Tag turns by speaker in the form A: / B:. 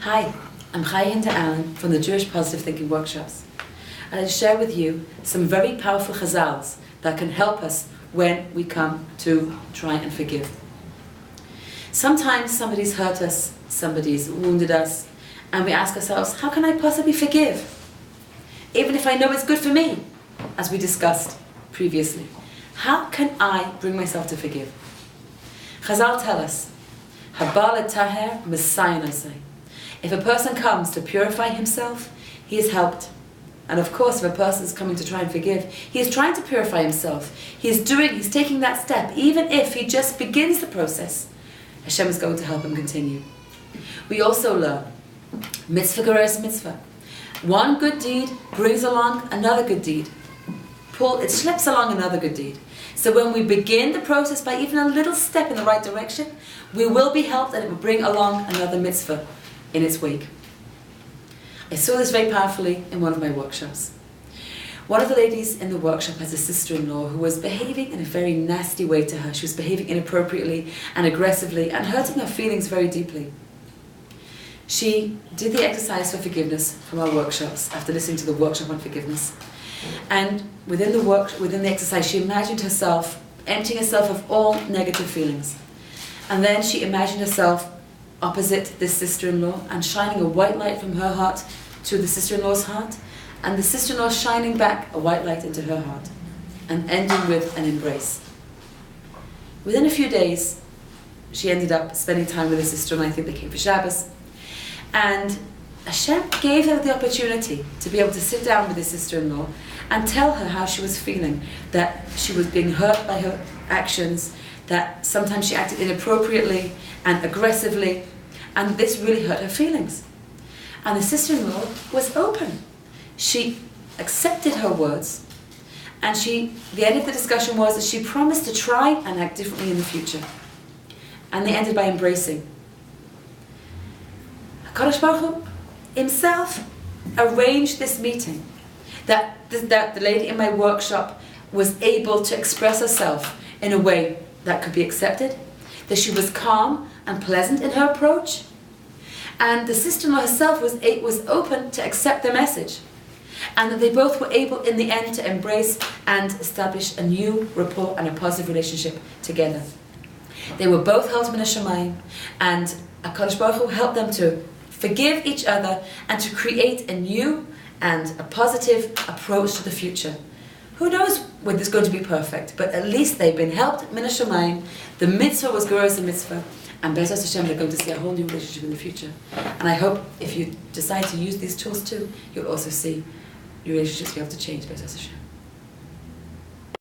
A: Hi, I'm Chaya Hinda from the Jewish Positive Thinking Workshops. And I'll share with you some very powerful chazals that can help us when we come to try and forgive. Sometimes somebody's hurt us, somebody's wounded us, and we ask ourselves, how can I possibly forgive? Even if I know it's good for me, as we discussed previously. How can I bring myself to forgive? Chazal tell us, Habal taher Messiah. If a person comes to purify himself, he is helped. And of course, if a person is coming to try and forgive, he is trying to purify himself. He's taking that step. Even if he just begins the process, HaShem is going to help him continue. We also learn, mitzvah gereis mitzvah. One good deed brings along another good deed. It schleps along another good deed. So when we begin the process by even a little step in the right direction, we will be helped and it will bring along another mitzvah in its wake. I saw this very powerfully in one of my workshops. One of the ladies in the workshop has a sister-in-law who was behaving in a very nasty way to her. She was behaving inappropriately and aggressively and hurting her feelings very deeply. She did the exercise for forgiveness from our workshops after listening to the workshop on forgiveness. And within the exercise, she imagined herself emptying herself of all negative feelings. And then she imagined herself opposite this sister-in-law and shining a white light from her heart to the sister-in-law's heart, and the sister-in-law shining back a white light into her heart, and ending with an embrace. Within a few days, she ended up spending time with her sister-in-law. I think they came for Shabbos, and HaShem gave her the opportunity to be able to sit down with his sister-in-law and tell her how she was feeling, that she was being hurt by her actions, that sometimes she acted inappropriately and aggressively, and this really hurt her feelings. And the sister-in-law was open. She accepted her words, and the end of the discussion was that she promised to try and act differently in the future. And they ended by embracing. HaKadosh Baruch Hu himself arranged this meeting, that the lady in my workshop was able to express herself in a way that could be accepted, that she was calm and pleasant in her approach, and the sister-in-law herself was open to accept the message, and that they both were able in the end to embrace and establish a new rapport and a positive relationship together. They were both held min hashamayim, and HaKadosh Baruch Hu helped them to forgive each other and to create a new and a positive approach to the future. Who knows whether it's going to be perfect, but at least they've been helped min hashamayim. The mitzvah was gereis mitzvah, and Be'ezras Hashem they're going to see a whole new relationship in the future. And I hope if you decide to use these tools too, you'll also see your relationships be able to change, Be'ezras Hashem.